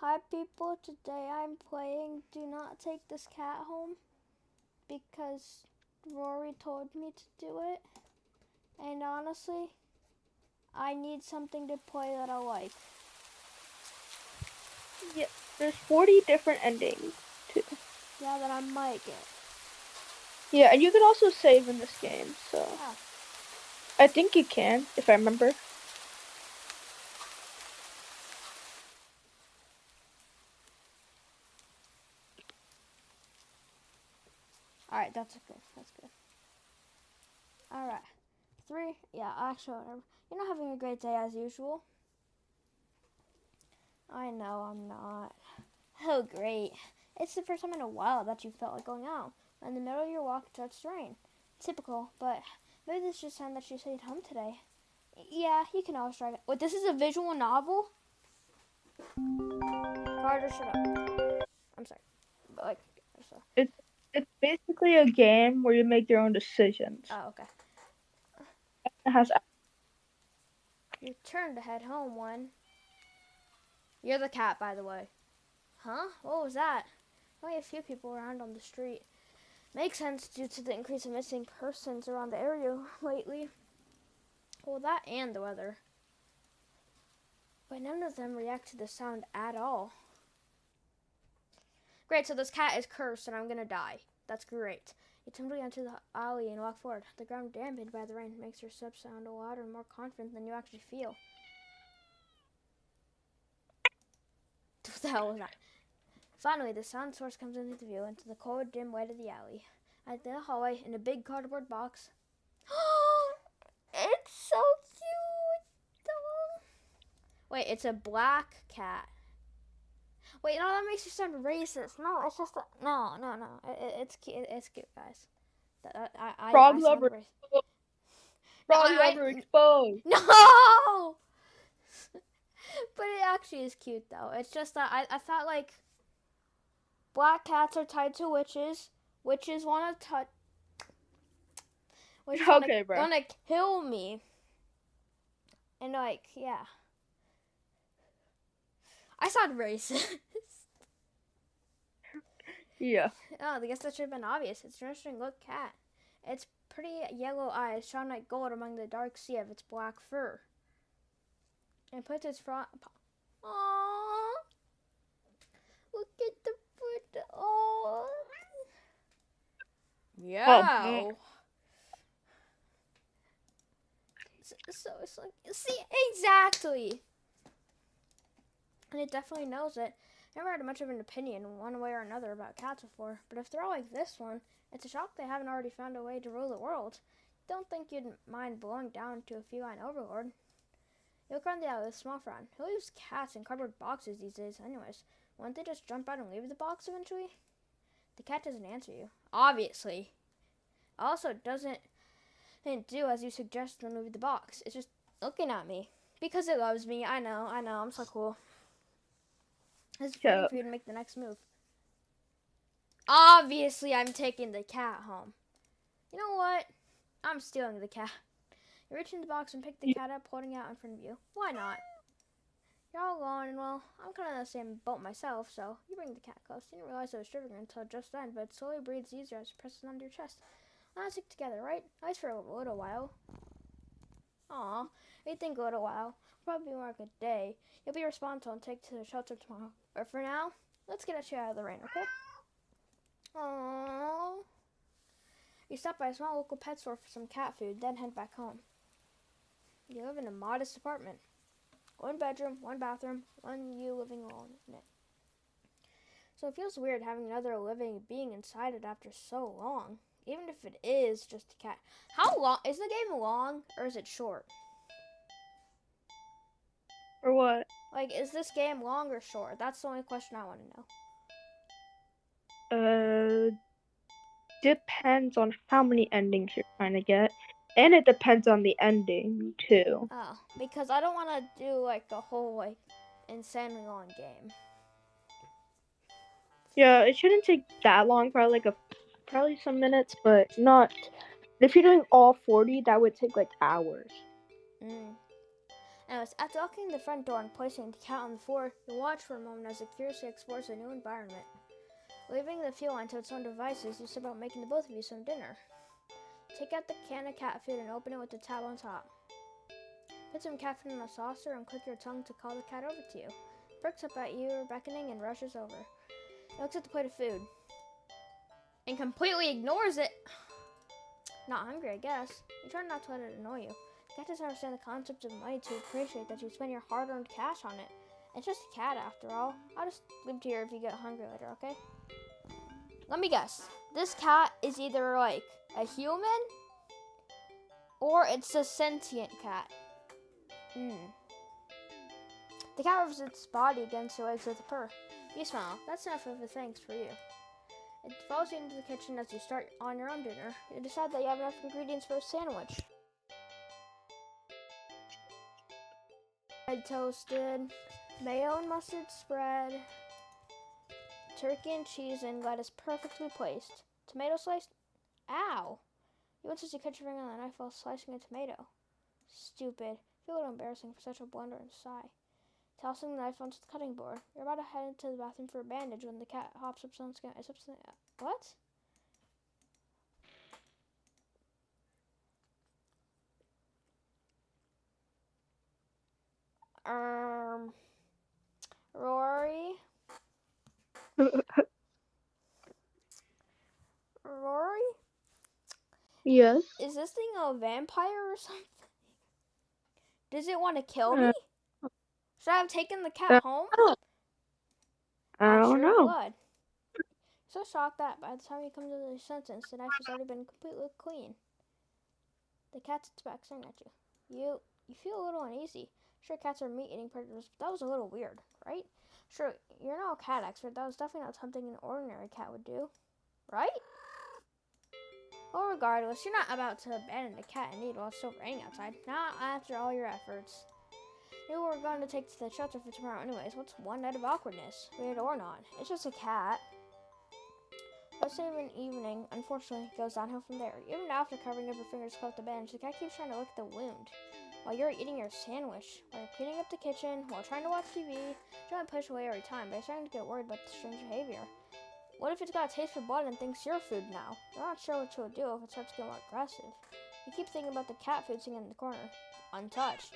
Hi people, today I'm playing Do Not Take This Cat Home because Rory told me to do it. And honestly, I need something to play that I like. Yeah, there's 40 different endings too. Yeah, that I might get. Yeah, and you can also save in this game, so Oh, I think you can, if I remember. alright, that's good. That's good. Alright. 3, yeah, actually, whatever. You're not having a great day as usual. I know I'm not. Oh, great. It's the first time in a while that you felt like going out. In the middle of your walk, it starts to rain. Typical, but maybe this is just a sign that you stayed home today. Yeah, you can always try it. Wait, this is a visual novel? Carter, shut up. I'm sorry. But like, so. It's it's basically a game where you make your own decisions. Oh, okay. It has Your turn to head home, one. You're the cat, by the way. Huh? What was that? Only a few people around on the street. Makes sense due to the increase of missing persons around the area lately. Well, that and the weather. But none of them react to the sound at all. Great, so this cat is cursed and I'm gonna die. That's great. You timidly enter the alley and walk forward. The ground dampened by the rain makes your steps sound louder and more confident than you actually feel. What the hell was that? Finally, the sound source comes into view into the cold, dim light of the alley. At the hallway, in a big cardboard box. It's so cute! Wait, it's a black cat. Wait, no, that makes you sound racist. No, it's just no. It's cute. It's cute, guys. I frog sound lover. racist. No, Frog lover I exposed. no. But it actually is cute though. It's just that I thought like black cats are tied to witches. Witches want to touch. Witches Okay, bro. want to kill me. And like, yeah, I sound racist. Yeah. Oh, I guess that should have been obvious. It's an interesting look cat. Its pretty yellow eyes shine like gold among the dark sea of its black fur. And puts its front. Aww. Look at the foot. Oh. Oh, Yeah. So it's like, see, exactly. And it definitely knows it. Never had much of an opinion one way or another about cats before, but if they're all like this one, it's a shock they haven't already found a way to rule the world. Don't think you'd mind blowing down to a feline overlord. You look around the alley with a small frown. Who leaves cats in cardboard boxes these days, anyways? Won't they just jump out and leave the box eventually? The cat doesn't answer you. Obviously. Also, doesn't do as you suggest and leave the box. It's just looking at me. Because it loves me. I know, I'm so cool. It's waiting yeah. for you to make the next move. Obviously, I'm taking the cat home. You know what? I'm stealing the cat. You reach in the box and pick the cat up, holding it out in front of you. Why not? You're all alone, and well, I'm kind of in the same boat myself, so you bring the cat close. You didn't realize it was shivering until just then, but it slowly breathes easier as it presses onto your chest. Let's stick together, right? At least for a little while. Aw, you think a little while. Probably more like a day. You'll be responsible and take to the shelter tomorrow. But for now, let's get you out of the rain, okay? Aww. You stop by a small local pet store for some cat food, then head back home. You live in a modest apartment. One bedroom, one bathroom, one you living alone in it. So it feels weird having another living being inside it after so long. Even if it is just a cat. How long? Is the game long or is it short? Or what? Like, is this game long or short? That's the only question I want to know. Uh, depends on how many endings you're trying to get, and it depends on the ending too. Oh, because I don't want to do like a whole like insanely long game. Yeah, it shouldn't take that long. Probably some minutes, but not. If you're doing all 40, that would take like hours. Mm. Anyways, after locking the front door and placing the cat on the floor, you watch for a moment as it curiously explores a new environment. Leaving the feline to its own devices, you set about making the both of you some dinner. Take out the can of cat food and open it with the tab on top. Put some cat food in a saucer and click your tongue to call the cat over to you. It perks up at you, beckoning, and rushes over. It looks at the plate of food and completely ignores it. Not hungry, I guess. You try not to let it annoy you. The cat doesn't understand the concept of money to appreciate that you spend your hard-earned cash on it. It's just a cat after all. I'll just leave it here if you get hungry later, okay? Let me guess. This cat is either like a human or it's a sentient cat. The cat rubs its body against your legs with a purr. You smile. That's enough of a thanks for you. It follows you into the kitchen as you start on your own dinner. You decide that you have enough ingredients for a sandwich. Bread toasted, mayo and mustard spread, turkey and cheese and lettuce perfectly placed. Tomato sliced. Ow! You insist you cut your finger on the knife while slicing a tomato. Stupid. I feel a little embarrassing for such a blunder and sigh. Tossing the knife onto the cutting board. You're about to head into the bathroom for a bandage when the cat hops up something. What? Rory? Rory? Yes. Is this thing a vampire or something? Does it want to kill Uh, me? Should I have taken the cat I home? I Watch don't your know. blood. So shocked that by the time you come to the sentence, the knife has already been completely clean. The cat sits back staring at you. You feel a little uneasy. Sure, cats are meat-eating predators, but that was a little weird, right? Sure, you're no cat expert. That was definitely not something an ordinary cat would do, right? Well, regardless, you're not about to abandon the cat in need while it's still raining outside. Not after all your efforts. You were going to take to the shelter for tomorrow anyways. What's one night of awkwardness? Weird or not. It's just a cat. Let's say an evening, unfortunately, goes downhill from there. Even after covering up your fingers to the bandage, the cat keeps trying to lick the wound. While you're eating your sandwich, while you're cleaning up the kitchen, while trying to watch TV, trying to push away every time, but you're starting to get worried about the strange behavior. What if it's got a taste for blood and thinks you're food now? You're not sure what you'll do if it starts to get more aggressive. You keep thinking about the cat food sitting in the corner, untouched.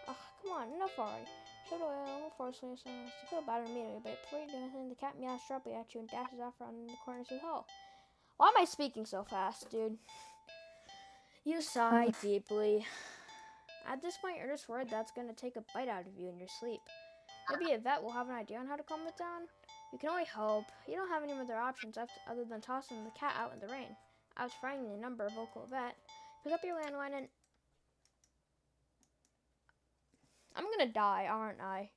Ugh, come on, enough already. Shut away, I won't force you to feel bad immediately, but before you do anything, the cat meows sharply at you and dashes off around the corner to the hole. Why am I speaking so fast, dude? You sigh deeply. At this point, you're just worried that's going to take a bite out of you in your sleep. Maybe a vet will have an idea on how to calm it down. You can only hope. You don't have any other options other than tossing the cat out in the rain. Outfrying the number of local vet. Pick up your landline and... I'm gonna die, aren't I?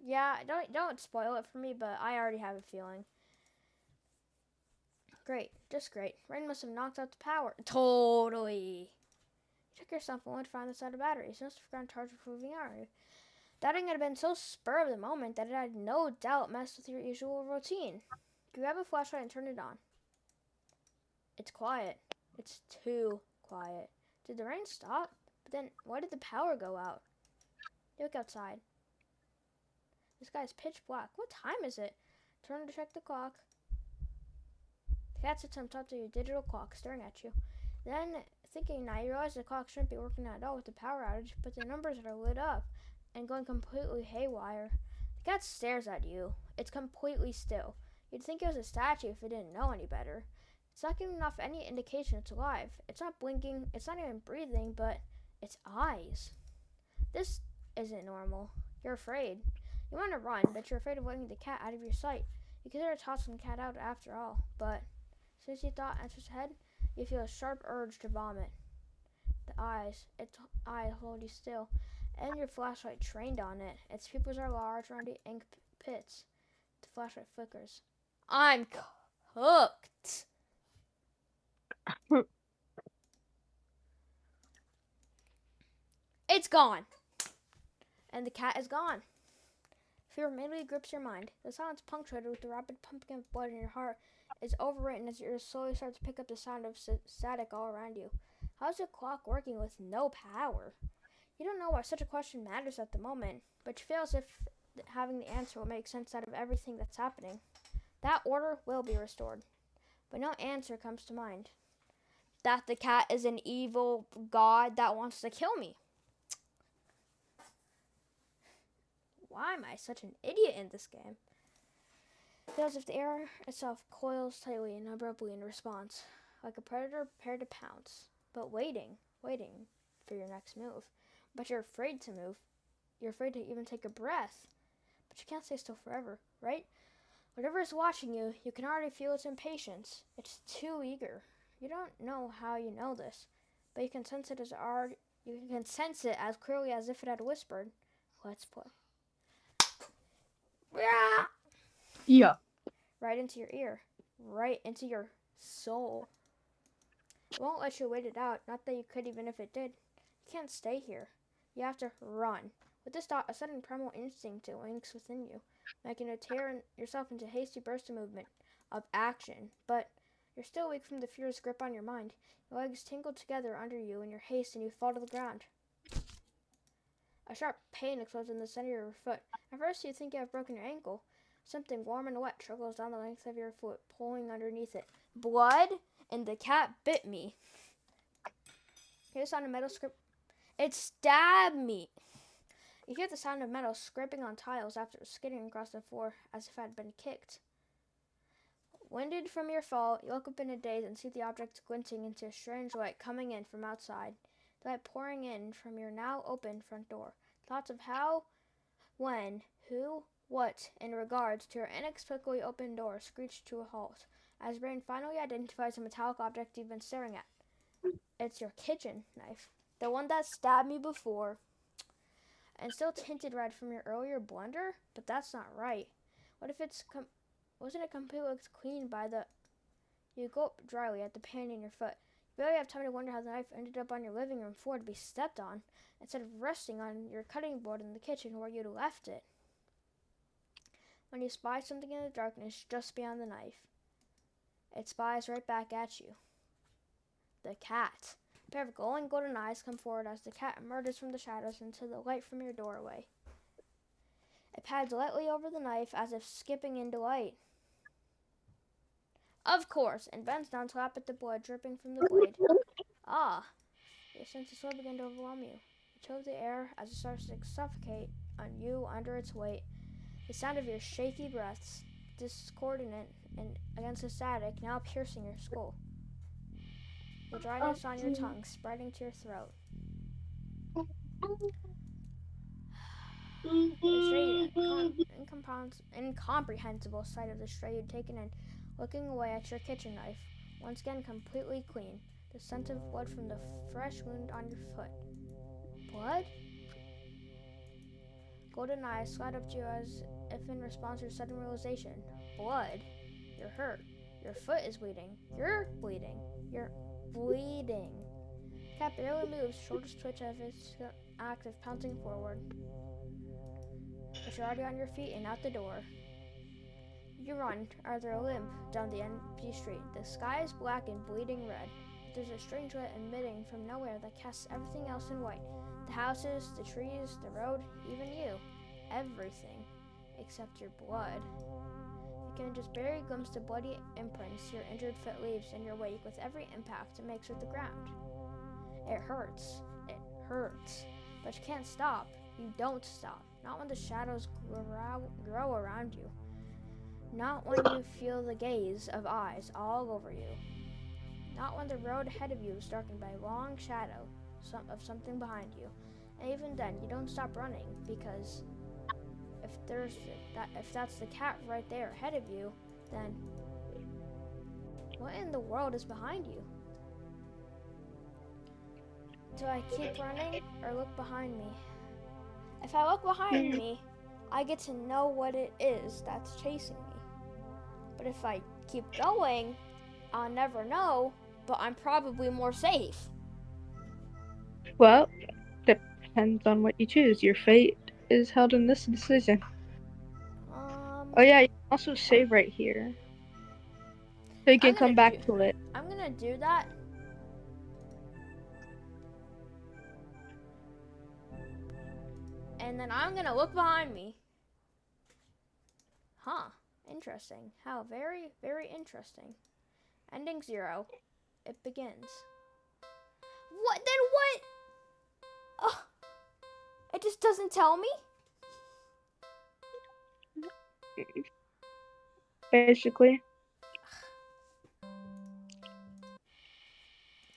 Yeah, don't spoil it for me, but I already have a feeling. Great, just great. Rain must have knocked out the power. Totally. Check yourself and find this out of batteries. You must have forgotten to charge before moving out. That thing had been so spur of the moment that it had no doubt messed with your usual routine. You grab a flashlight and turn it on. It's quiet. It's too quiet. Did the rain stop? But then, why did the power go out? You look outside. The sky is pitch black. What time is it? Turn to check the clock. The cat sits on top of your digital clock, staring at you. Then, thinking now, you realize the clock shouldn't be working at all with the power outage, but the numbers are lit up and going completely haywire. The cat stares at you. It's completely still. You'd think it was a statue if it didn't know any better. It's not giving off any indication it's alive. It's not blinking, it's not even breathing, but its eyes. This isn't normal. You're afraid. You want to run, but you're afraid of letting the cat out of your sight. You consider tossing the cat out after all, but since you thought enters ahead, you feel a sharp urge to vomit. Its eyes hold you still, and your flashlight trained on it. Its pupils are large, around the ink pits. The flashlight flickers. I'm cooked. It's gone. And the cat is gone. Fear immediately grips your mind. The silence punctuated with the rapid pumping of blood in your heart is overwritten as your ears slowly start to pick up the sound of static all around you. How's a clock working with no power? You don't know why such a question matters at the moment, but you feel as if having the answer will make sense out of everything that's happening. That order will be restored, but no answer comes to mind. That the cat is an evil god that wants to kill me. Why am I such an idiot in this game? It feels as if the air itself coils tightly and abruptly in response, like a predator prepared to pounce, but waiting for your next move. But you're afraid to move. You're afraid to even take a breath. But you can't stay still forever, right? Whatever is watching you, you can already feel its impatience. It's too eager. You don't know how you know this, but you can sense it as clearly as if it had whispered, "Let's play." Yeah. Right into your ear, right into your soul. It won't let you wait it out, not that you could even if it did. You can't stay here. You have to run. With this thought, a sudden primal instinct awakes within you, making you tear yourself into a hasty burst of movement, of action. But you're still weak from the furious grip on your mind. Your legs tingle together under you in your haste and you fall to the ground. A sharp pain explodes in the center of your foot. At first you think you have broken your ankle. Something warm and wet trickles down the length of your foot, pulling underneath it. Blood? And the cat bit me. Hear the sound of metal scrape. It stabbed me. You hear the sound of metal scraping on tiles after skidding across the floor as if it had been kicked. Winded from your fall, you look up in a daze and see the object glinting into a strange light coming in from outside. The light pouring in from your now open front door. Thoughts of how, when, who, what, in regards to your inexplicably open door screech to a halt, as your brain finally identifies the metallic object you've been staring at. It's your kitchen knife. The one that stabbed me before. And still tinted red from your earlier blunder? But that's not right. What if wasn't it completely clean by the... You gulp dryly at the pain in your foot. You barely have time to wonder how the knife ended up on your living room floor to be stepped on, instead of resting on your cutting board in the kitchen where you'd left it. When you spy something in the darkness just beyond the knife, it spies right back at you. The cat. A pair of glowing golden eyes come forward as the cat emerges from the shadows into the light from your doorway. It pads lightly over the knife as if skipping in delight. Of course, and bends down to lap at the blood dripping from the blade. Ah, your sense of slow begin to overwhelm you. You chill the air as it starts to suffocate on you under its weight. The sound of your shaky breaths, discordant and against the static, now piercing your skull. The dryness on your tongue spreading to your throat. The straight, incomprehensible sight of the stray you'd taken in, looking away at your kitchen knife, once again completely clean, the scent of blood from the fresh wound on your foot. Blood? Golden eyes slide up to you as if in response to your sudden realization. Blood? You're hurt. Your foot is bleeding. You're bleeding. You're bleeding. Cat barely moves, shoulders twitch as if it's act of pouncing forward. But you're already on your feet and out the door. You run, either a limp, down the empty street. The sky is black and bleeding red. There's a strange light emitting from nowhere that casts everything else in white. The houses, the trees, the road, even you. Everything. Except your blood. You can just barely glimpse the bloody imprints your injured foot leaves in your wake with every impact it makes with the ground. It hurts. It hurts. But you can't stop. You don't stop. Not when the shadows grow around you. Not when you feel the gaze of eyes all over you. Not when the road ahead of you is darkened by a long shadow of something behind you. And even then, you don't stop running, because if that's the cat right there ahead of you, then what in the world is behind you? Do I keep running or look behind me? If I look behind me, I get to know what it is that's chasing me. But if I keep going, I'll never know, but I'm probably more safe. Well, depends on what you choose. Your fate is held in this decision. Oh yeah, you can also save right here. So you can come back to it. I'm gonna do that. And then I'm gonna look behind me. Huh. Interesting. How very, very interesting. Ending 0. It begins. What? Then what? Oh, it just doesn't tell me? Basically.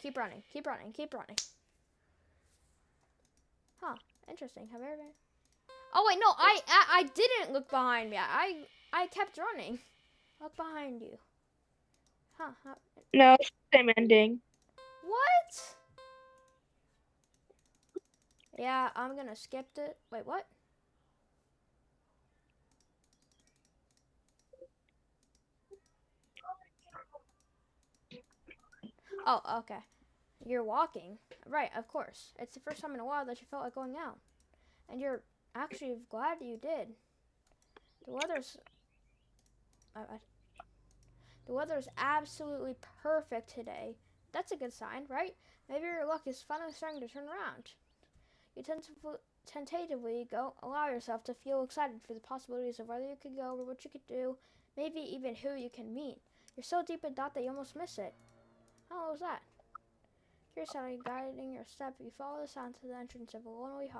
Keep running. Keep running. Keep running. Huh. Interesting. How very, very... Oh, wait. No. I didn't look behind me. I kept running. Look behind you. Huh. No, it's the same ending. What? Yeah, I'm gonna skip it. Wait, what? Oh, okay. You're walking. Right, of course. It's the first time in a while that you felt like going out. And you're actually glad you did. The weather's... the weather's absolutely perfect today. That's a good sign, right? Maybe your luck is finally starting to turn around. You tentatively allow yourself to feel excited for the possibilities of whether you could go or what you could do, maybe even who you can meet. You're so deep in thought that you almost miss it. How was that? Curiosity guiding your step, you follow the sound to the entrance of a lonely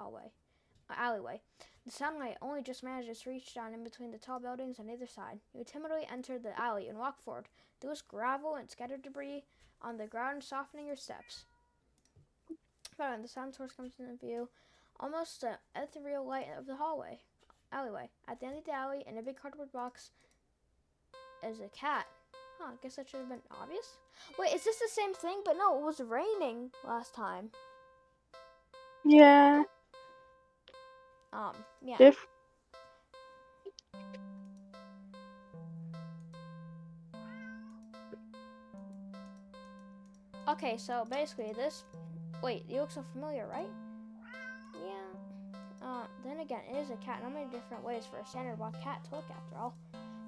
alleyway. The sunlight only just manages to reach down in between the tall buildings on either side. You timidly enter the alley and walk forward. Loose gravel and scattered debris on the ground softening your steps. But the sound source comes into view, almost the ethereal light of the alleyway. At the end of the alley, in a big cardboard box, is a cat. Huh, I guess that should have been obvious. Wait, is this the same thing? But no, it was raining last time. Yeah. Yeah. Okay, so basically this... Wait, you look so familiar, right? Yeah. Then again, it is a cat. Not many different ways for a standard wild cat to look after all.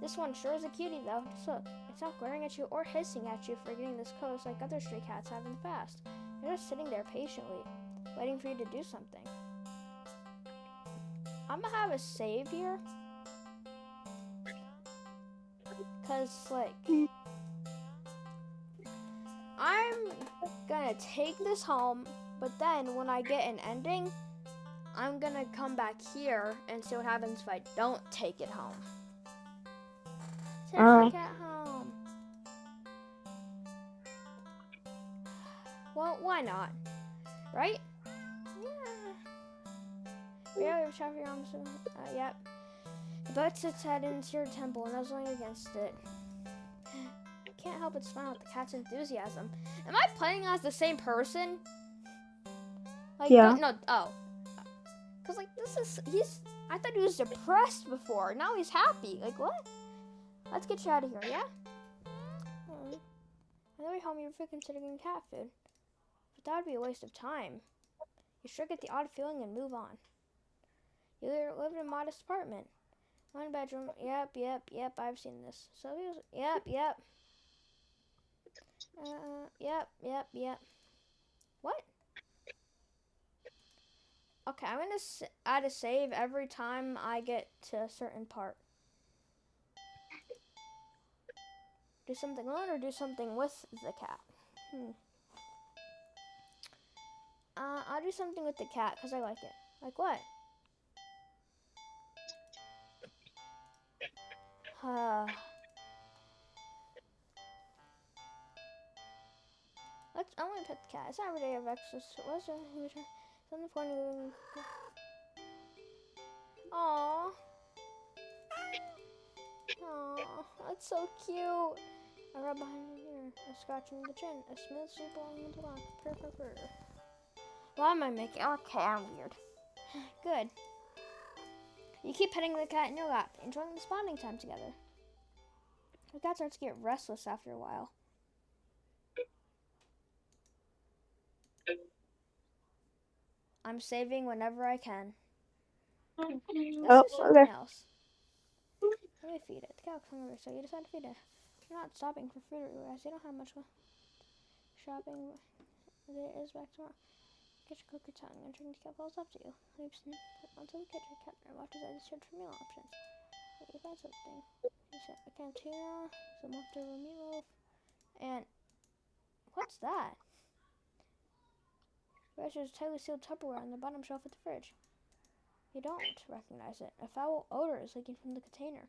This one sure is a cutie, though. Just look. It's not glaring at you or hissing at you for getting this close like other stray cats have in the past. They're just sitting there patiently, waiting for you to do something. I'm gonna have a save here. Because, like... I'm gonna take this home, but then when I get an ending, I'm gonna come back here and see what happens if I don't take it home. Take the cat home. Well, why not? Right? Yeah. Yeah, we your arms. Yep. The bird sits head into your temple, nuzzling against it. Can't help but smile at the cat's enthusiasm. Am I playing as the same person? Like, yeah. No, oh. Because, like, I thought he was depressed before. Now he's happy. Like, what? Let's get you out of here, yeah? On the way home, you were considering cat food. But that would be a waste of time. You should get the odd feeling and move on. You live in a modest apartment. 1 bedroom. Yep. I've seen this. So he was. Yep. Yep. What? Okay, I'm gonna add a save every time I get to a certain part. Do something alone or do something with the cat? I'll do something with the cat because I like it. Like what? I want to pet the cat. It's not every day of access. What's something funny? Aww. That's so cute. I rub behind the ear, a scratch in the chin, a smooth sweep along the back. Purr. Why am I making? Okay, I'm weird. Good. You keep petting the cat in your lap, enjoying the bonding time together. The cat starts to get restless after a while. I'm saving whenever I can. Let's do something else. Let me feed it. The cat's hungry, so you decide to feed it. You're not stopping for food or rest. You don't have much shopping. It is back tomorrow. Get your cookie tongue and turn the cat balls up to you. Leave snip onto the kitchen cat and watch as I search for meal options. Wait, you find something. You said a cantina, some leftover meatloaf, and what's that? There's tightly sealed Tupperware on the bottom shelf of the fridge. You don't recognize it. A foul odor is leaking from the container.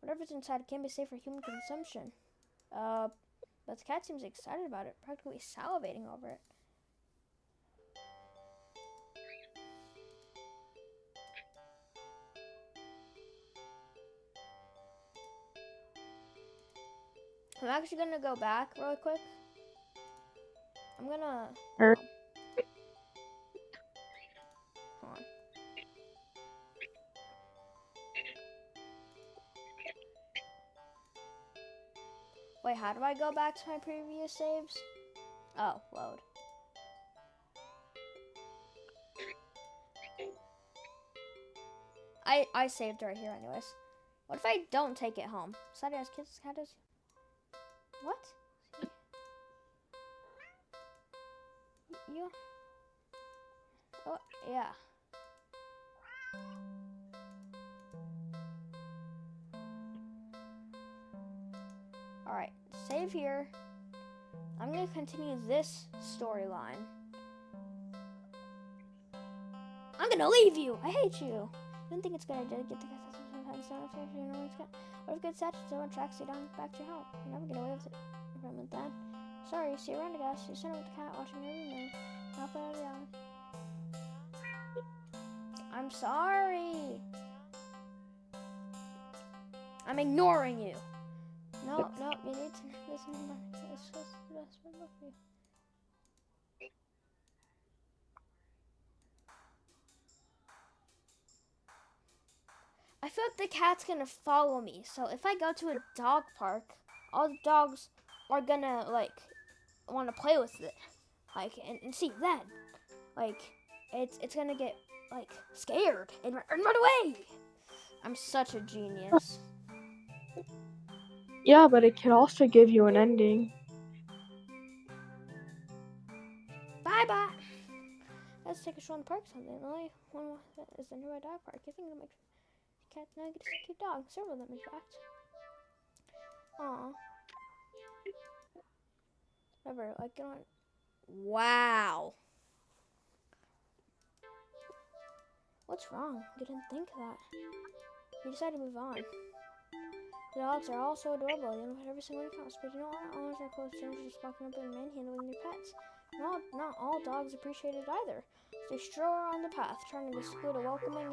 Whatever's inside can be safe for human consumption. But the cat seems excited about it, practically salivating over it. I'm actually gonna go back really quick. I'm gonna. Er, Hold on. Wait, how do I go back to my previous saves? Oh, load. I saved right here anyways. What if I don't take it home? Sadie has kids, cat is. What? You? Oh, yeah. Alright, save here. I'm gonna continue this storyline. I'm gonna leave you! I hate you! I didn't think it's a good idea to get the cat sometimes. You know it's good. What if good satchel someone tracks you down back to your home? You never get away with it from it then. Sorry, see you around, I guess. You're sitting with the cat watching your room. Not bad, yeah. I'm sorry. I'm ignoring you. No, you need to listen to my. It's just the best one for you. I feel like the cat's gonna follow me. So if I go to a dog park, all the dogs are gonna like want to play with it, like and see then, like it's gonna get like scared and run away. I'm such a genius. yeah, but it can also give you an ending. Bye bye. Let's take a stroll in the park. Something. The only one is the nearby dog park. I think it'll make the cat now get to see a cute dog. Several of them, in fact. Aw. Whatever. Like, get on. Wow. What's wrong? You didn't think that. You decided to move on. The dogs are all so adorable. You know what every single one counts. But you know what? Owners are close strangers just walking up and manhandling their pets. Not all dogs appreciate it either. So they stroll around the path, trying to exclude a welcoming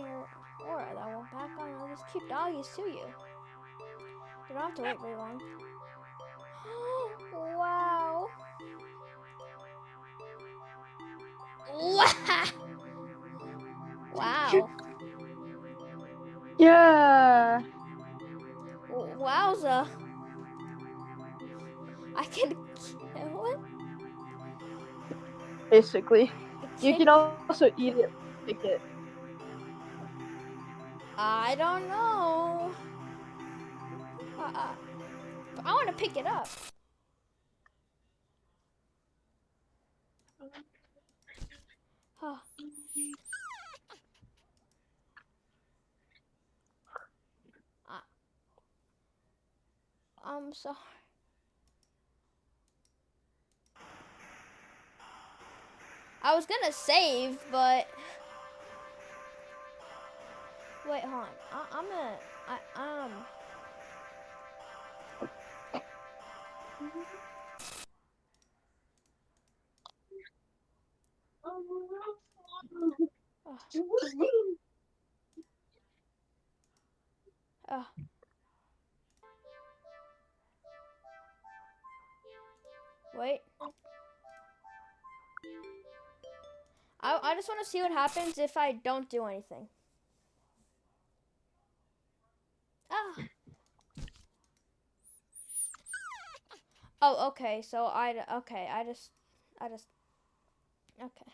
aura that will back on all these cute doggies to you. You don't have to wait very long. Wow. Wow. Wow. Yeah. Wowza. I can kill it? Basically. You can also eat it, pick it. I don't know. I want to pick it up. Huh. I'm sorry. I was gonna save, but wait, hold on. I'm gonna. Uh, wait. I just want to see what happens if I don't do anything. Ah. Oh, okay. So okay. I just. Okay.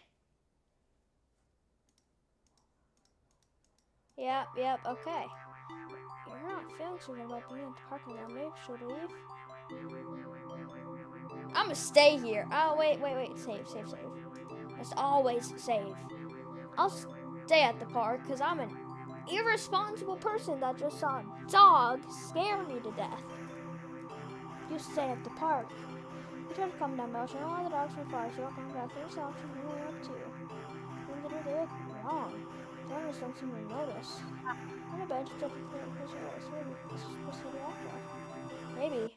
Yep. Okay. You're not feeling so good about being at the parking lot. Maybe should leave. I'm gonna stay here. Oh, wait. Save. Must always save. I'll stay at the park because I'm an irresponsible person that just saw a dog scare me to death. You stay at the park. You try to calm down, Belle. Turn all the dogs from far, so you walk on back. There's the option of moving up too. When they look wrong. The owners don't seem to notice. On a bench, just close your eyes. Maybe this is supposed to be after. Maybe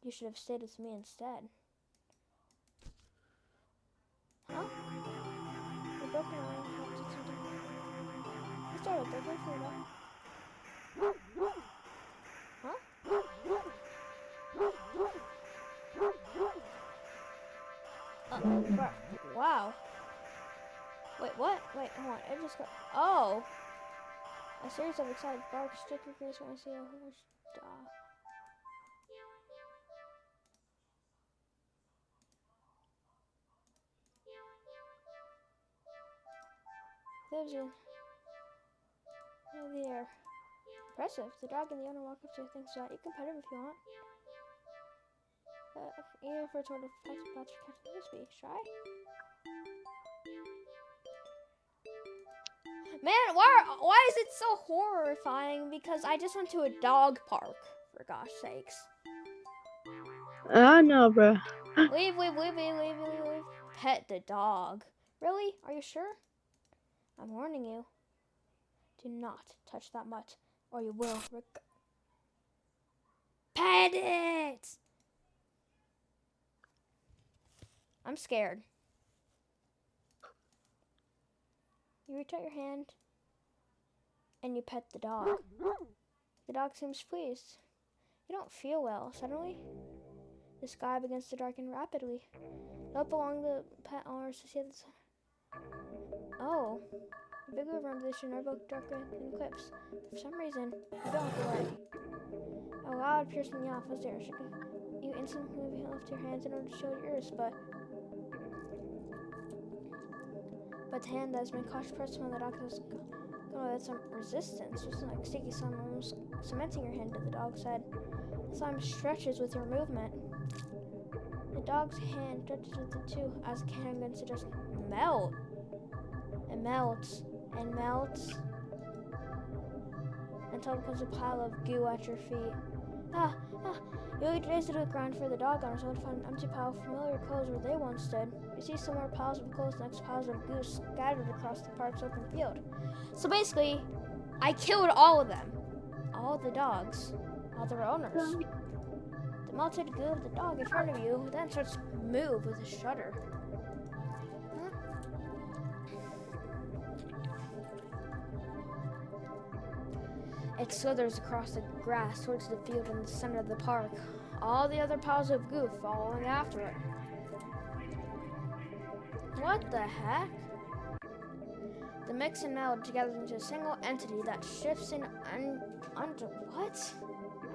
you should have stayed with me instead. Huh? You're broken arm. You started the good food. Huh? Wow. Wait, what? Wait, hold on. It just got. Oh! A series of excited barks stick your face when I see a horse dog. Lives in the air. Impressive. The dog and the owner walk up to you. Thanks for that. You can pet him if you want. Even for a sort of pets about to catch this be shy. Man, why is it so horrifying? Because I just went to a dog park, for gosh sakes. I know, bro. Leave. Pet the dog. Really? Are you sure? I'm warning you. Do not touch that mutt, or you will pet it! I'm scared. You reach out your hand, and you pet the dog. The dog seems pleased. You don't feel well. Suddenly, the sky begins to darken rapidly. Up along the pet owners to see this. Oh, the big river and the are both darker than cliffs. For some reason, you don't look away. A loud, piercing yell was there. You instantly lift your hands in order to show your ears, but the hand that has been cautious pressed on the dog has with some resistance. Just like sticky slime almost cementing your hand to the dog's head. The slime stretches with your movement. The dog's hand stretches with it too, as the hand begins to just melt. It melts and melts until it becomes a pile of goo at your feet. You lead race to the ground for the dog owners to find an empty pile of familiar clothes where they once stood. You see some more piles of clothes next to piles of goo scattered across the park's open field. So basically, I killed all of them. All the dogs. All their owners. The melted goo of the dog in front of you then starts to move with a shudder. It slithers across the grass towards the field in the center of the park. All the other piles of goo following after it. What the heck? The mix and meld together into a single entity that shifts in under what?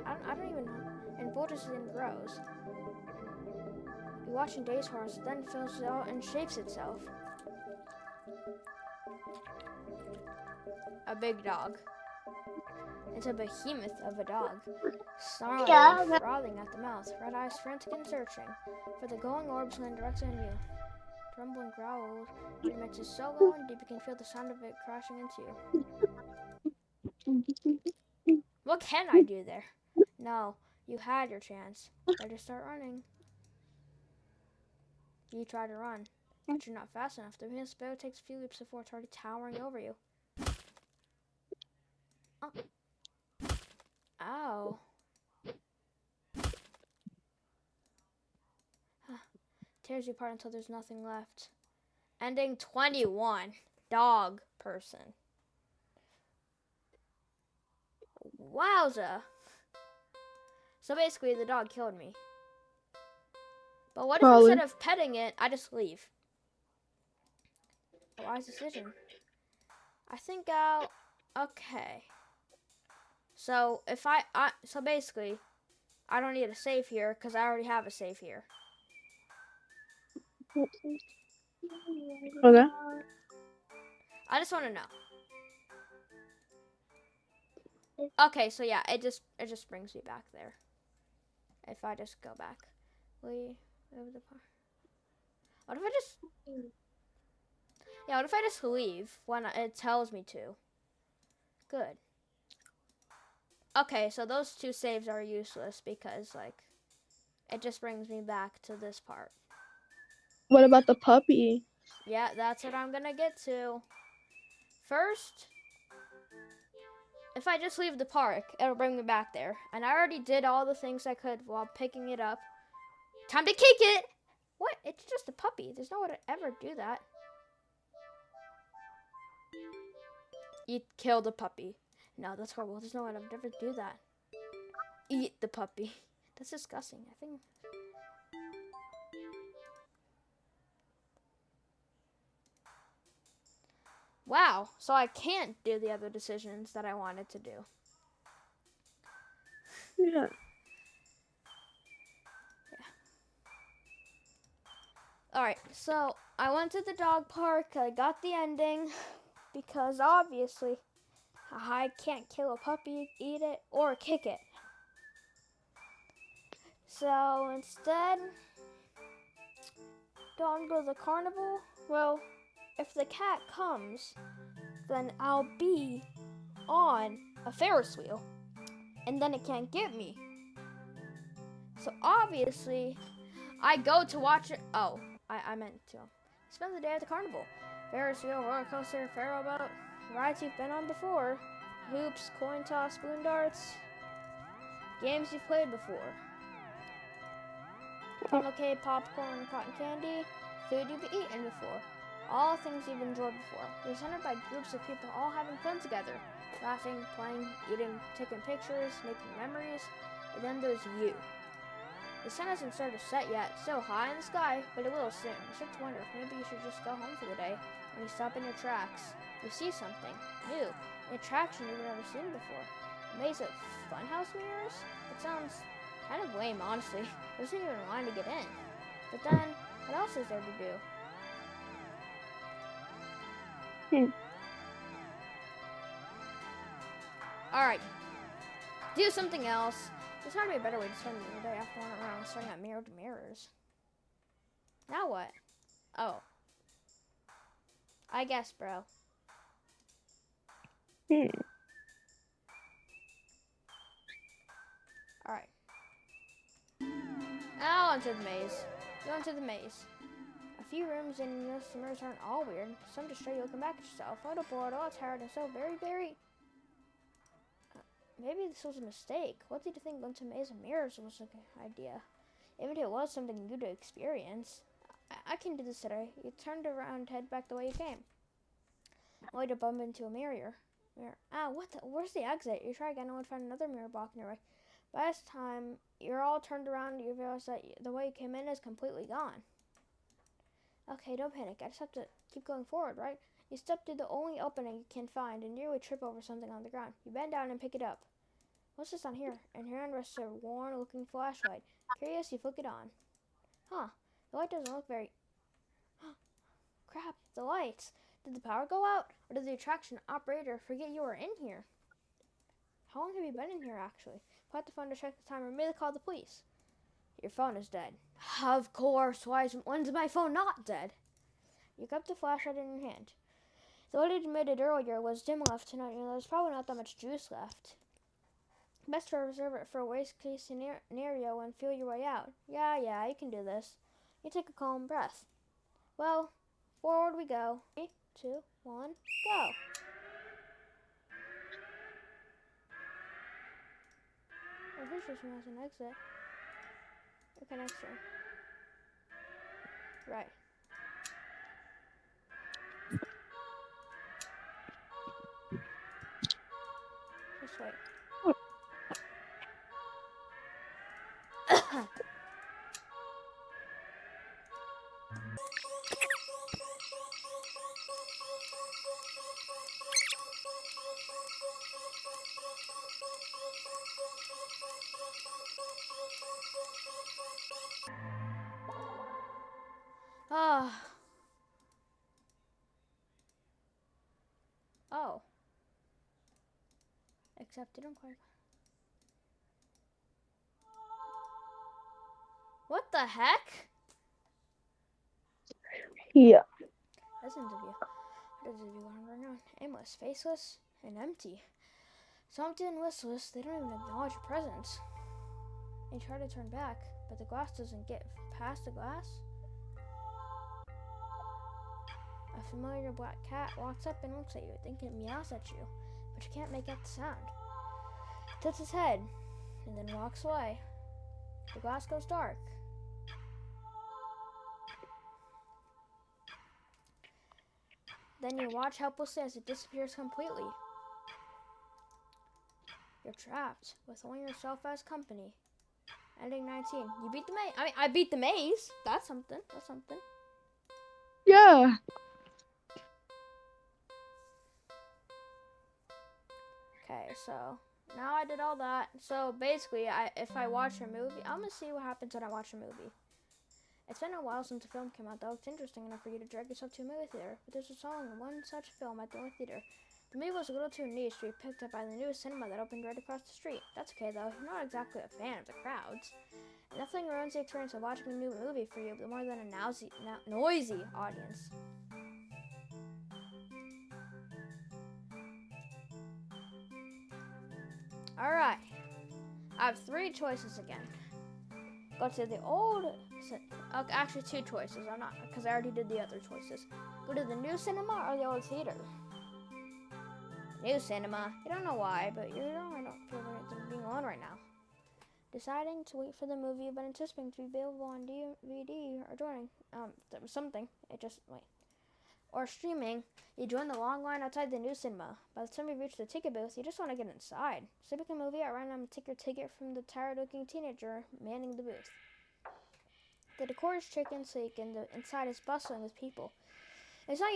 I don't even know. And bulges and grows. You watch in days horse, then fills out and shapes itself. A big dog. It's a behemoth of a dog, snarling, frothing at the mouth, red eyes frantic and searching, for the glowing orbs land directly on you. The rumbling growl emits is so low and deep you can feel the sound of it crashing into you. What can I do there? No, you had your chance. Better start running. You try to run, but you're not fast enough. The behemoth's bow takes a few leaps before it's already towering over you. Ow. Tears you apart until there's nothing left. Ending 21. Dog person. Wowza. So basically, the dog killed me. But what if instead of petting it, I just leave? A wise decision. I think okay. So if so basically, I don't need a save here because I already have a save here. Okay. I just want to know. Okay, so yeah, it just brings me back there. If I just go back. What if I just... Yeah, what if I just leave when it tells me to? Good. Okay, so those 2 saves are useless because, like, it just brings me back to this part. What about the puppy? Yeah, that's what I'm gonna get to. First, if I just leave the park, it'll bring me back there. And I already did all the things I could while picking it up. Time to kick it! What? It's just a puppy. There's no way to ever do that. You killed a puppy. No, that's horrible. There's no way I'd ever do that. Eat the puppy. That's disgusting. I think... Wow. So I can't do the other decisions that I wanted to do. Yeah. Alright, so I went to the dog park. I got the ending because obviously I can't kill a puppy, eat it, or kick it. So instead, don't go to the carnival. Well, if the cat comes, then I'll be on a Ferris wheel, and then it can't get me. So obviously, I go to watch it. Oh, I meant to spend the day at the carnival. Ferris wheel, roller coaster, ferro boat, rides you've been on before, hoops, coin toss, spoon darts, games you've played before. Funnel cake, popcorn, cotton candy, food you've eaten before. All things you've enjoyed before. You're surrounded by groups of people all having fun together. Laughing, playing, eating, taking pictures, making memories. And then there's you. The sun hasn't started to set yet, still high in the sky, but it will soon. You start to wonder if maybe you should just go home for the day. When you stop in your tracks, you see something new, an attraction you've never seen before. A maze of funhouse mirrors? It sounds kind of lame, honestly. There isn't even a line to get in. But then, what else is there to do? Alright. Do something else. There's gotta be a better way to spend your day after running around staring at mirror to mirrors. Now what? Oh. I guess, bro. Alright. Now onto the maze. Go into the maze. A few rooms in this mirrors aren't all weird. Some just show you looking back at yourself. A little bored, all tired, and so very... Maybe this was a mistake. What did you think going to a maze of mirrors was a good idea? Even if it was something new to experience. I can do this today. You turned around, head back the way you came. Only to bump into a mirror. Ah, where's the exit? You try again and find another mirror blocking your way. By this time, you're all turned around and you realize that the way you came in is completely gone. Okay, don't panic. I just have to keep going forward, right? You step through the only opening you can find and nearly trip over something on the ground. You bend down and pick it up. What's this on here? And herein rests a worn-looking flashlight. Curious, you flick it on. Huh. The light doesn't look very... Crap, the lights. Did the power go out? Or did the attraction operator forget you were in here? How long have you been in here, actually? Pull out the phone to check the time or maybe call the police. Your phone is dead. Of course. When's my phone not dead? You kept the flashlight in your hand. The light you admitted earlier was dim enough tonight, and there's probably not that much juice left. Best to reserve it for a worst case scenario and feel your way out. Yeah, you can do this. You take a calm breath. Well, forward we go. 3, 2, 1, go. Oh, this just has an exit. Okay, next turn. Right. Just wait. Ah. Oh. Except didn't quite. What the heck? Yeah. This interview. What does it do right now? Aimless, faceless, and empty. So empty and listless, they don't even acknowledge your presence. You try to turn back, but the glass doesn't get past the glass. A familiar black cat walks up and looks at you, thinking it meows at you, but you can't make out the sound. It tilts its head, and then walks away. The glass goes dark. Then you watch helplessly as it disappears completely. You're trapped with only yourself as company. Ending 19. You beat the maze. I beat the maze. That's something. That's something. Yeah. Okay, so now I did all that. So basically, if I watch a movie, I'm gonna see what happens when I watch a movie. It's been a while since the film came out, though. It's interesting enough for you to drag yourself to a movie theater. But there's a song in one such film at the movie theater. The movie was a little too niche to be picked up by the new cinema that opened right across the street. That's okay, though. You're not exactly a fan of the crowds. And nothing ruins the experience of watching a new movie for you more than a noisy audience. Alright. I have three choices again. Go to the old... actually, two choices. I'm not... Because I already did the other choices. Go to the new cinema or the old theater. New cinema. You don't know why, but I don't feel like it's being on right now. Deciding to wait for the movie, but anticipating to be available on DVD or joining something. It just wait. Or streaming, you join the long line outside the new cinema. By the time you reach the ticket booth, you just want to get inside. So pick a movie at random, take your ticket from the tired-looking teenager manning the booth. The decor is chicken sleek, and the inside is bustling with people. It's not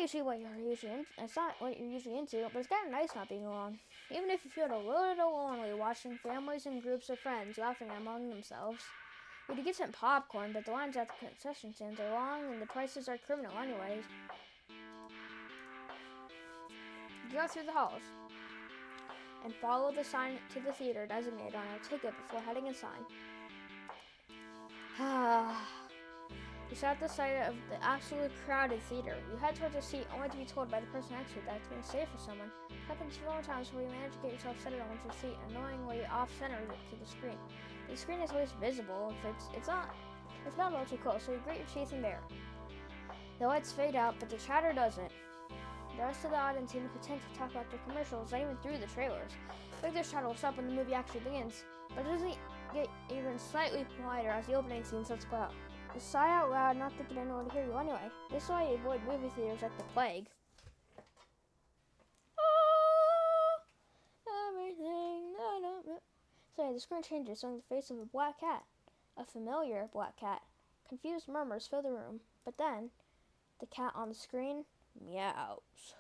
what you're usually into, but it's kind of nice not being alone. Even if you feel a little lonely watching families and groups of friends laughing among themselves. You get some popcorn, but the lines at the concession stands are long and the prices are criminal anyways. You go through the halls and follow the sign to the theater designated on your ticket before heading inside. You sit at the side of the absolutely crowded theater. You head towards a seat only to be told by the person next to you that it's been saved for someone. It happens several times where you manage to get yourself settled onto your seat, annoyingly off-center to the screen. The screen is always visible if it's not a little too close, so you grit your teeth and bear. The lights fade out, but the chatter doesn't. The rest of the audience seem content to talk about their commercials, not even through the trailers. Like their chatter will stop when the movie actually begins, but it doesn't get even slightly quieter as the opening scene starts to play out. You sigh out loud, not thinking anyone would hear you anyway. This is why you avoid movie theaters like the plague. Everything. So the screen changes, showing the face of a black cat. A familiar black cat. Confused murmurs fill the room, but then the cat on the screen meows.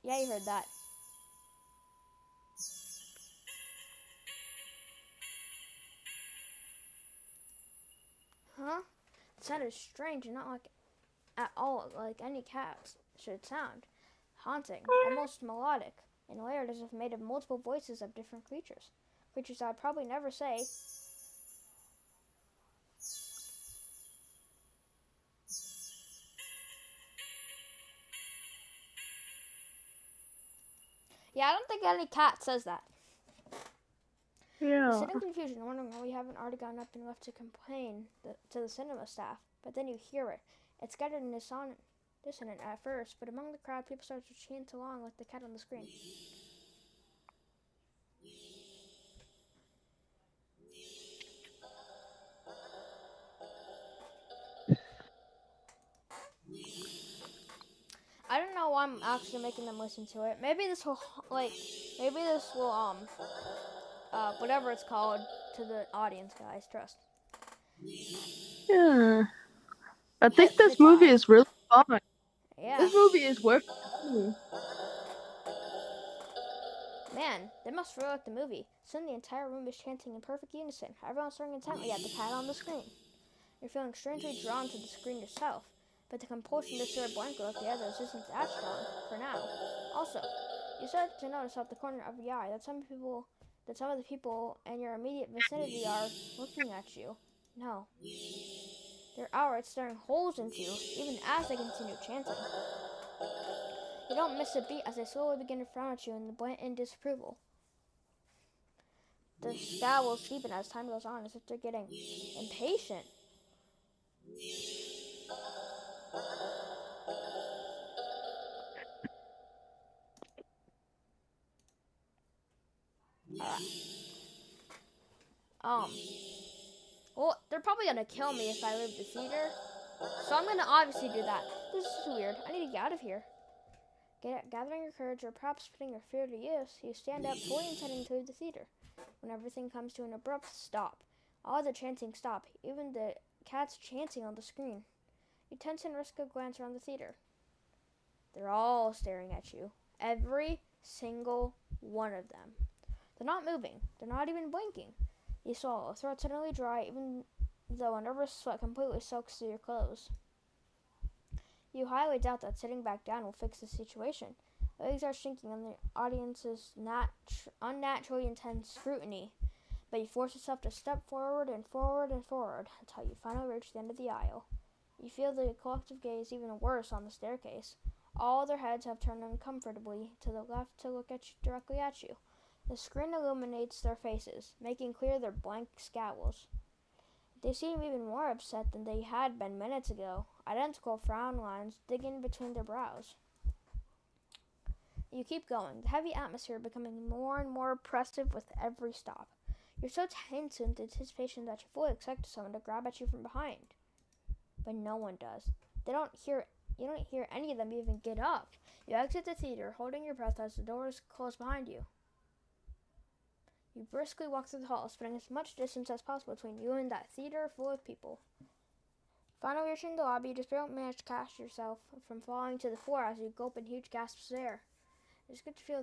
Yeah, you heard that. Huh? It sounded strange and not like at all like any cat should sound. Haunting, almost melodic, and layered as if made of multiple voices of different creatures. Creatures I'd probably never say. Yeah, I don't think any cat says that. You Yeah. sit in confusion, wondering why you haven't already gotten up and left to complain to the cinema staff. But then you hear it. It's scattered and dissonant at first, but among the crowd, people start to chant along like the cat on the screen. I don't know why I'm actually making them listen to it. Maybe this will whatever it's called to the audience, guys. Trust. Yeah. I think this movie Hypnotize. is really fun. Yeah. This movie is worth it. Man, they must really like the movie. Soon the entire room is chanting in perfect unison. Everyone's staring intently at the cat on the screen. You're feeling strangely drawn to the screen yourself, but the compulsion to stare blankly like the others isn't that strong, for now. Also, you start to notice out the corner of your eye that some of the people in your immediate vicinity are looking at you. No, They're outright staring holes into you, even as they continue chanting. You don't miss a beat as they slowly begin to frown at you in blatant disapproval. Their scowls deepen as time goes on, as if they're getting impatient. Alright. Well, they're probably gonna kill me if I leave the theater. So I'm gonna obviously do that. This is weird. I need to get out of here. Gathering your courage, or perhaps putting your fear to use, you stand up, fully intending to leave the theater. When everything comes to an abrupt stop, all the chanting stop, even the cats chanting on the screen. You tense and risk a glance around the theater. They're all staring at you. Every single one of them. They're not moving. They're not even blinking. You swallow, throat suddenly dry, even though a nervous sweat completely soaks through your clothes. You highly doubt that sitting back down will fix the situation. Legs are shrinking under the audience's unnaturally intense scrutiny, but you force yourself to step forward and forward and forward until you finally reach the end of the aisle. You feel the collective gaze even worse on the staircase. All their heads have turned uncomfortably to the left to look directly at you. The screen illuminates their faces, making clear their blank scowls. They seem even more upset than they had been minutes ago, identical frown lines digging between their brows. You keep going, the heavy atmosphere becoming more and more oppressive with every stop. You're so tense in anticipation that you fully expect someone to grab at you from behind. But no one does. You don't hear any of them even get up. You exit the theater, holding your breath as the doors close behind you. You briskly walk through the halls, putting as much distance as possible between you and that theater full of people. Finally reaching the lobby, you just don't manage to catch yourself from falling to the floor as you gulp in huge gasps of air. It's good to feel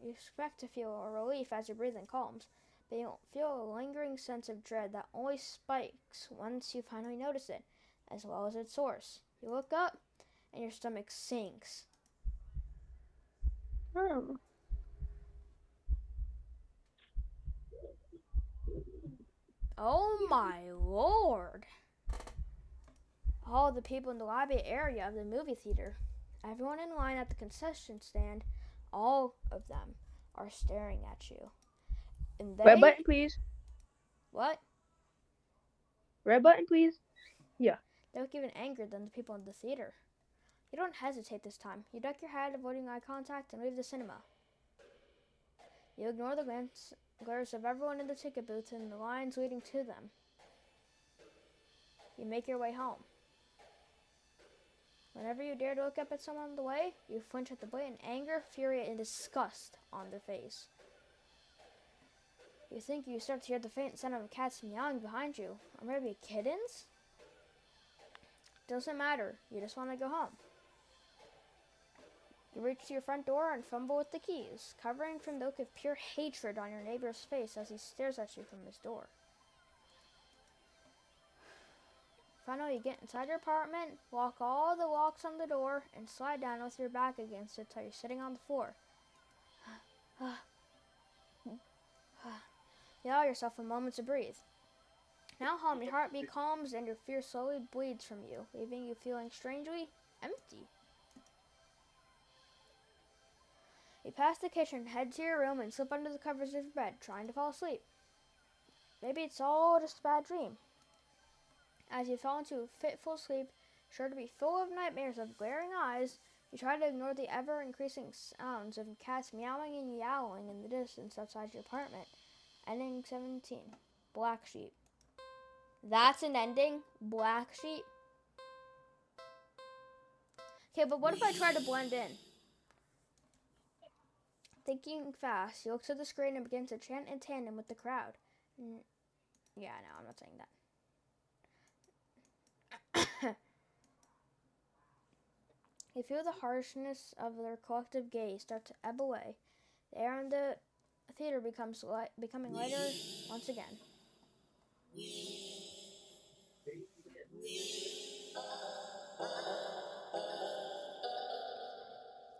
you expect to feel a relief as your breathing calms, but you feel a lingering sense of dread that only spikes once you finally notice it, as well as its source. You look up, and your stomach sinks. Oh. Oh my lord! All the people in the lobby area of the movie theater, everyone in line at the concession stand, all of them are staring at you. And they... Red button, please. What? Red button, please. Yeah. They look even angrier than the people in the theater. You don't hesitate this time. You duck your head, avoiding eye contact, and leave the cinema. You ignore the glares of everyone in the ticket booth and the lines leading to them. You make your way home. Whenever you dare to look up at someone on the way, you flinch at the blatant anger, fury, and disgust on their face. You think you start to hear the faint sound of cats meowing behind you, or maybe kittens? Doesn't matter. You just want to go home. You reach to your front door and fumble with the keys, covering from the look of pure hatred on your neighbor's face as he stares at you from his door. Finally, you get inside your apartment, lock all the locks on the door, and slide down with your back against it till you're sitting on the floor. You allow yourself a moment to breathe. Now home, your heartbeat calms and your fear slowly bleeds from you, leaving you feeling strangely empty. You pass the kitchen, head to your room, and slip under the covers of your bed, trying to fall asleep. Maybe it's all just a bad dream. As you fall into fitful sleep, sure to be full of nightmares of glaring eyes, you try to ignore the ever-increasing sounds of cats meowing and yowling in the distance outside your apartment. Ending 17. Black sheep. That's an ending? Black sheep? Okay, but what if I try to blend in? Thinking fast, you look to the screen and begin to chant in tandem with the crowd. Yeah, no, I'm not saying that. You feel the harshness of their collective gaze start to ebb away. The air in the theater becoming lighter once again.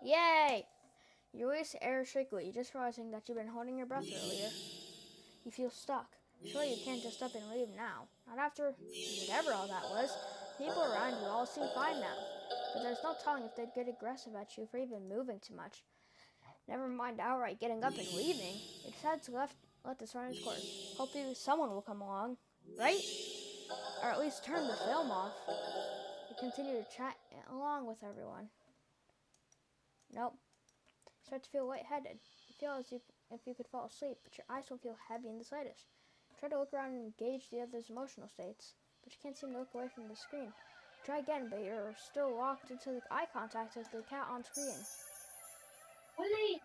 Yay! You release air shakily, just realizing that you've been holding your breath earlier. You feel stuck. Surely you can't just up and leave now. Not after whatever all that was. People around you all seem fine now. But there's no telling if they'd get aggressive at you for even moving too much. Never mind outright getting up and leaving. You decided to let this run its course. Hopefully someone will come along, right? Or at least turn the film off. You continue to chat along with everyone. Nope. You start to feel lightheaded. You feel as if you could fall asleep, but your eyes don't feel heavy in the slightest. Try to look around and gauge the other's emotional states, but you can't seem to look away from the screen. Try again, but you're still locked into the eye contact of the cat on screen. Willie!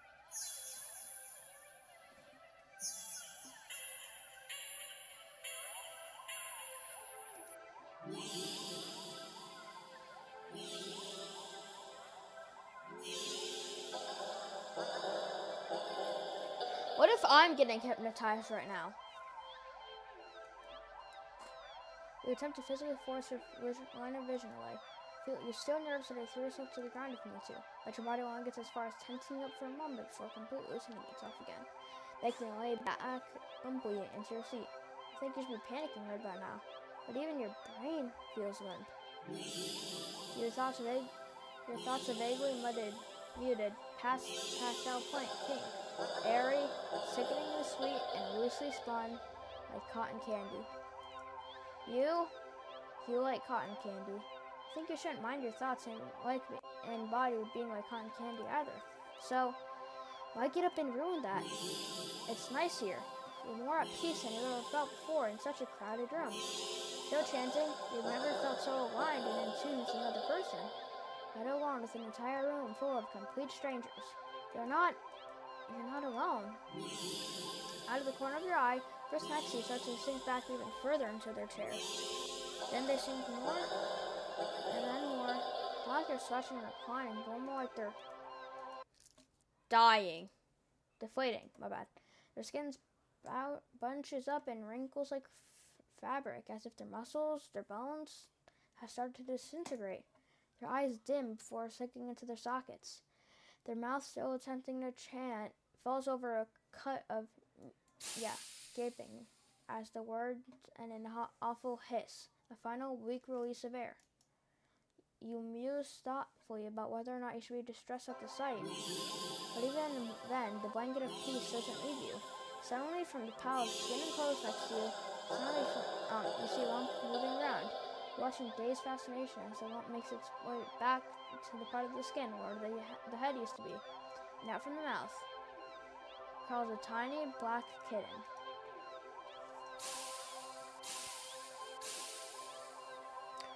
What if I'm getting hypnotized right now? You attempt to physically force your line of vision away. You're still nervous that you threw yourself to the ground if you need to, but your body only gets as far as tensing up for a moment before completely loosening itself again, making you lay back lumpily into your seat. You think you should be panicking right by now, but even your brain feels limp. Your thoughts are vaguely muted, pastel pink, airy, sickeningly sweet, and loosely spun like cotton candy. You like cotton candy. I think you shouldn't mind your thoughts and body being like cotton candy either. So, why get up and ruin that? It's nice here. You're more at peace than you've ever felt before in such a crowded room. Still chanting, you've never felt so aligned and in tune with another person, let alone with an entire room full of complete strangers. You're not alone. Out of the corner of your eye, first next to you starts to sink back even further into their chair. Then they sink more, and then more. Not like they're slouching and reclining, but more like they're dying. Deflating, my bad. Their skin bunches up and wrinkles like fabric, as if their muscles, their bones, have started to disintegrate. Their eyes dim before sinking into their sockets. Their mouth, still attempting to chant, falls over a cut of, gaping, as the words and an awful hiss, a final weak release of air. You muse thoughtfully about whether or not you should be distressed at the sight. But even then, the blanket of peace doesn't leave you. Suddenly, from the pile of skin and clothes next to you, you see a lump moving around, watching dazed fascination as the lump makes its way back to the part of the skin where the head used to be. And out from the mouth crawls a tiny black kitten.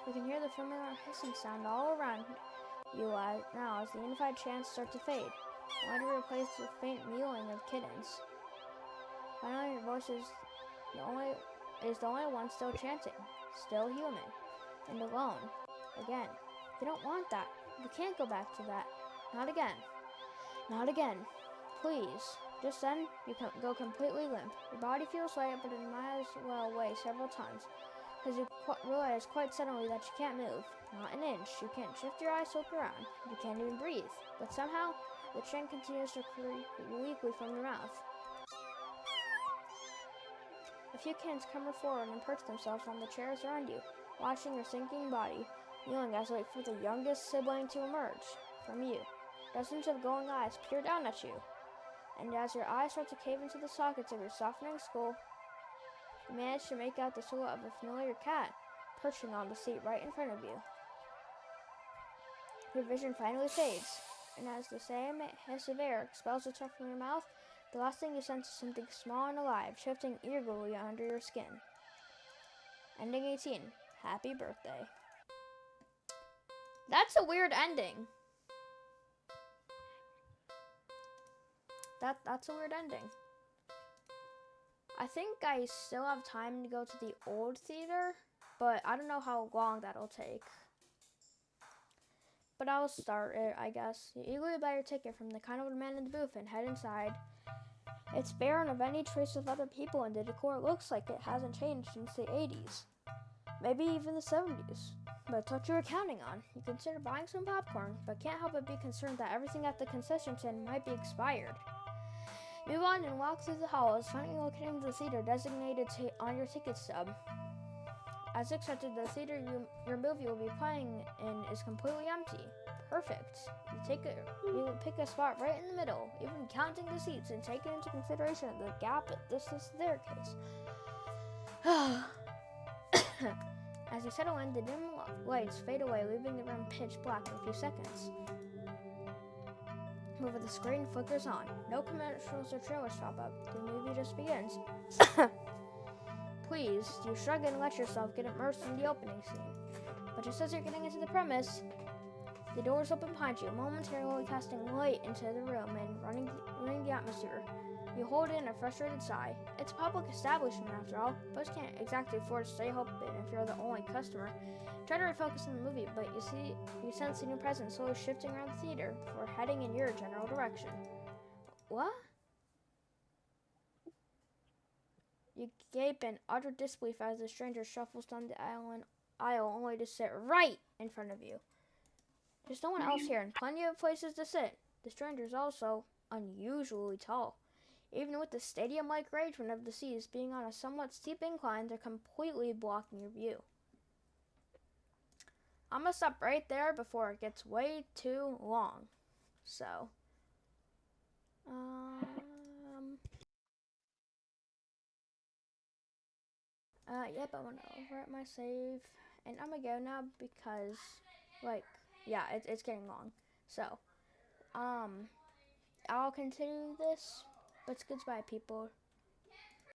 You can hear the familiar hissing sound all around you as the unified chants start to fade, only to replace the faint mewing of kittens. Finally, your voice is the only one still chanting, still human, and alone. Again. They don't want that. You can't go back to that. Not again. Not again. Please. Just then, you go completely limp. Your body feels light, but it might as well weigh several times, because you realize quite suddenly that you can't move. Not an inch. You can't shift your eyes to look around. You can't even breathe. But somehow, the chant continues to creep weakly from your mouth. A few kittens come forward and perch themselves on the chairs around you, watching your sinking body, kneeling as you wait for the youngest sibling to emerge from you. Dozens of glowing eyes peer down at you, and as your eyes start to cave into the sockets of your softening skull, you manage to make out the silhouette of a familiar cat perching on the seat right in front of you. Your vision finally fades, and as the same hiss of air expels itself from your mouth, the last thing you sense is something small and alive shifting eagerly under your skin. Ending 18. Happy birthday. That's a weird ending. That's a weird ending. I think I still have time to go to the old theater, but I don't know how long that'll take. But I'll start it, I guess. You eagerly buy your ticket from the kind old man in the booth and head inside. It's barren of any trace of other people, and the decor looks like it hasn't changed since the 80s. Maybe even the 70s. But it's what you were counting on. You consider buying some popcorn, but can't help but be concerned that everything at the concession stand might be expired. Move on and walk through the halls, finally locating the theater designated on your ticket stub. As expected, the theater your movie will be playing in is completely empty. Perfect. You pick a spot right in the middle, even counting the seats and taking into consideration the gap at this staircase. As you settle in, the dim lights fade away, leaving the room pitch black for a few seconds. However, the screen flickers on. No commercials or trailers pop up. The movie just begins. Please, you shrug and let yourself get immersed in the opening scene. But just as you're getting into the premise, the doors open behind you, momentarily casting light into the room and running the atmosphere. You hold in a frustrated sigh. It's a public establishment after all. Bus can't exactly afford to stay open if you're the only customer. Try to refocus on the movie, but you sense a new presence slowly shifting around the theater before heading in your general direction. What? You gape in utter disbelief as the stranger shuffles down the aisle only to sit right in front of you. There's no one else here and plenty of places to sit. The stranger is also unusually tall. Even with the stadium-like arrangement of the seats being on a somewhat steep incline, they're completely blocking your view. I'm gonna stop right there before it gets way too long. So, yep, I'm gonna overwrite my save, and I'm gonna go now because, it's getting long. So, I'll continue this, but it's goodbye, people.